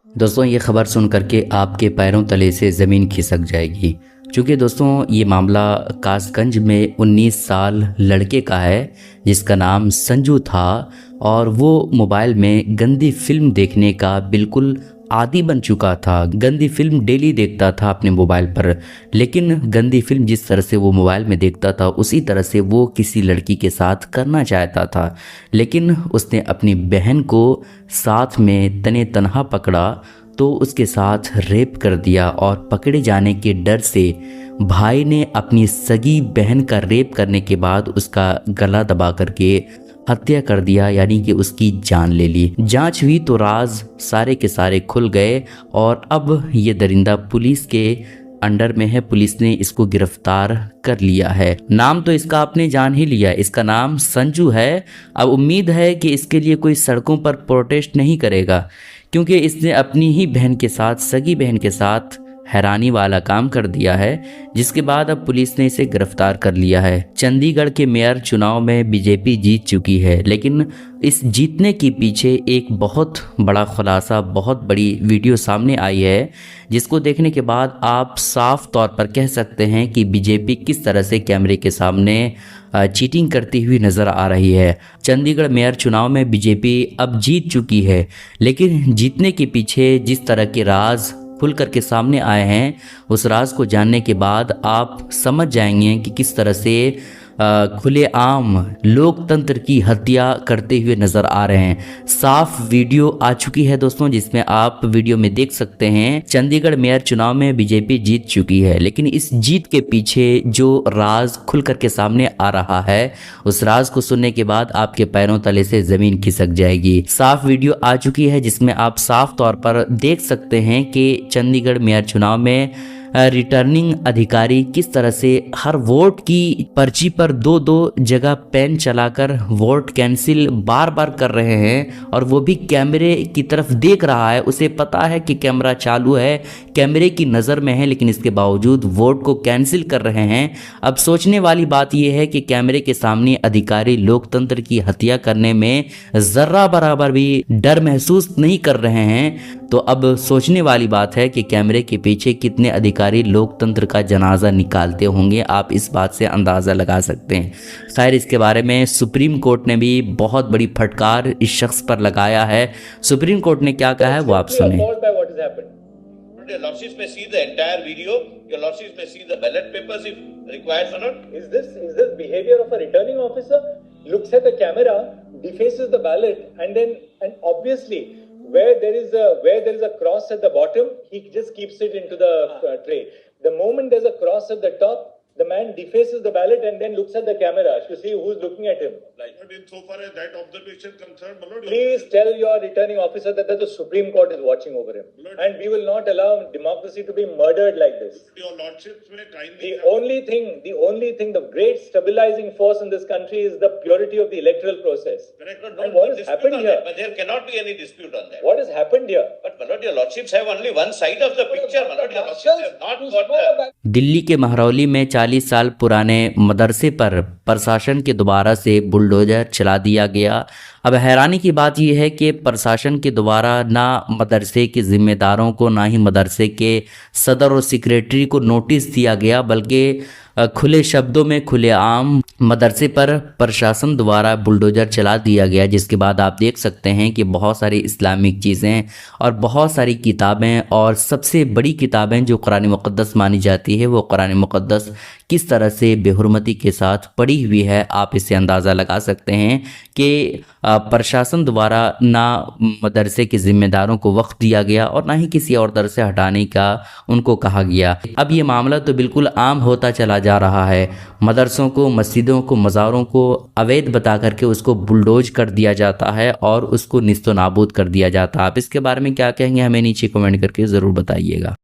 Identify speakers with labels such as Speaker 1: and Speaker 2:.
Speaker 1: दोस्तों ये ख़बर सुन करके आपके पैरों तले से ज़मीन खिसक जाएगी। क्योंकि दोस्तों ये मामला कासगंज में 19 साल लड़के का है जिसका नाम संजू था और वो मोबाइल में गंदी फिल्म देखने का बिल्कुल आदी बन चुका था। गंदी फिल्म डेली देखता था अपने मोबाइल पर, लेकिन गंदी फिल्म जिस तरह से वो मोबाइल में देखता था उसी तरह से वो किसी लड़की के साथ करना चाहता था। लेकिन उसने अपनी बहन को साथ में तने तनहा पकड़ा तो उसके साथ रेप कर दिया और पकड़े जाने के डर से भाई ने अपनी सगी बहन का रेप करने के बाद उसका गला दबा करके हत्या कर दिया, यानी कि उसकी जान ले ली। जांच हुई तो राज सारे के सारे खुल गए और अब ये दरिंदा पुलिस के अंडर में है। पुलिस ने इसको गिरफ्तार कर लिया है। नाम तो इसका आपने जान ही लिया, इसका नाम संजू है। अब उम्मीद है कि इसके लिए कोई सड़कों पर प्रोटेस्ट नहीं करेगा, क्योंकि इसने अपनी ही बहन के साथ, सगी बहन के साथ हैरानी वाला काम कर दिया है, जिसके बाद अब पुलिस ने इसे गिरफ्तार कर लिया है। चंडीगढ़ के मेयर चुनाव में बीजेपी जीत चुकी है, लेकिन इस जीतने के पीछे एक बहुत बड़ा खुलासा, बहुत बड़ी वीडियो सामने आई है, जिसको देखने के बाद आप साफ तौर पर कह सकते हैं कि बीजेपी किस तरह से कैमरे के सामने चीटिंग करती हुई नज़र आ रही है। चंडीगढ़ मेयर चुनाव में बीजेपी अब जीत चुकी है, लेकिन जीतने के पीछे जिस तरह के राज खुल करके सामने आए हैं, उस राज को जानने के बाद आप समझ जाएंगे कि किस तरह से खुलेआम लोकतंत्र की हत्या करते हुए नज़र आ रहे हैं। साफ वीडियो आ चुकी है दोस्तों, जिसमें आप वीडियो में देख सकते हैं चंडीगढ़ मेयर चुनाव में बीजेपी जीत चुकी है, लेकिन इस जीत के पीछे जो राज खुल करके सामने आ रहा है, उस राज को सुनने के बाद आपके पैरों तले से ज़मीन खिसक जाएगी। साफ वीडियो आ चुकी है जिसमें आप साफ तौर पर देख सकते हैं कि चंडीगढ़ मेयर चुनाव में रिटर्निंग अधिकारी किस तरह से हर वोट की पर्ची पर दो दो जगह पेन चलाकर वोट कैंसिल बार बार कर रहे हैं, और वो भी कैमरे की तरफ देख रहा है। उसे पता है कि कैमरा चालू है, कैमरे की नज़र में है, लेकिन इसके बावजूद वोट को कैंसिल कर रहे हैं। अब सोचने वाली बात यह है कि कैमरे के सामने अधिकारी लोकतंत्र की हत्या करने में ज़र्रा बराबर भी डर महसूस नहीं कर रहे हैं। तो अब सोचने वाली बात है कि कैमरे के पीछे कितने अधिकारी लोकतंत्र का जनाजा निकालते होंगे, आप इस बात से अंदाज़ा लगा सकते हैं। खैर, इसके बारे में सुप्रीम कोर्ट ने भी बहुत बड़ी फटकार इस शख्स पर लगाया है। सुप्रीम कोर्ट ने क्या कहा है वो आप सुने।
Speaker 2: Your lordships may see the entire video. Your lordships may see the ballot papers if required or not.
Speaker 3: Is this behavior of a returning officer? Looks at the camera, defaces the ballot, and obviously where there is a cross at the bottom, he just keeps it into the tray. The moment there's a cross at the top, the man defaces the ballot and then looks at the camera to see who's looking at him.
Speaker 2: But insofar as that observation concerned, Malord,
Speaker 3: Please tell your returning officer that the Supreme Court is watching over him. And we will not allow democracy to be murdered like this.
Speaker 2: Your lordships may kindly...
Speaker 3: The only thing, the great stabilizing force in this country is the purity of the electoral process.
Speaker 2: Correct,
Speaker 3: And what has happened here?
Speaker 2: But there cannot be any dispute on that.
Speaker 3: What has happened here?
Speaker 2: But Malord, your lordships have only one side of the picture. Malord, your lordships have not got the...
Speaker 1: Delhi के महरौली में 40 साल पुराने मदरसे पर प्रशासन के दोबारा से बुलडोजर चला दिया गया। अब हैरानी की बात यह है कि प्रशासन के द्वारा ना मदरसे के ज़िम्मेदारों को, ना ही मदरसे के सदर और सेक्रेटरी को नोटिस दिया गया, बल्कि खुले शब्दों में खुलेआम मदरसे पर प्रशासन द्वारा बुलडोजर चला दिया गया। जिसके बाद आप देख सकते हैं कि बहुत सारी इस्लामिक चीज़ें और बहुत सारी किताबें, और सबसे बड़ी किताबें जो कुरान मुक़द्दस मानी जाती है, वो कुरान मुक़द्दस किस तरह से बेहुरमती के साथ पड़ी हुई है। आप इससे अंदाज़ा लगा सकते हैं कि प्रशासन द्वारा ना मदरसे के ज़िम्मेदारों को वक्त दिया गया और ना ही किसी और दर से हटाने का उनको कहा गया। अब ये मामला तो बिल्कुल आम होता चला जा रहा है। मदरसों को, मस्जिदों को, मज़ारों को अवैध बता करके उसको बुलडोज कर दिया जाता है और उसको निस्तो नाबूद कर दिया जाता है। आप इसके बारे में क्या कहेंगे, हमें नीचे कमेंट करके ज़रूर बताइएगा।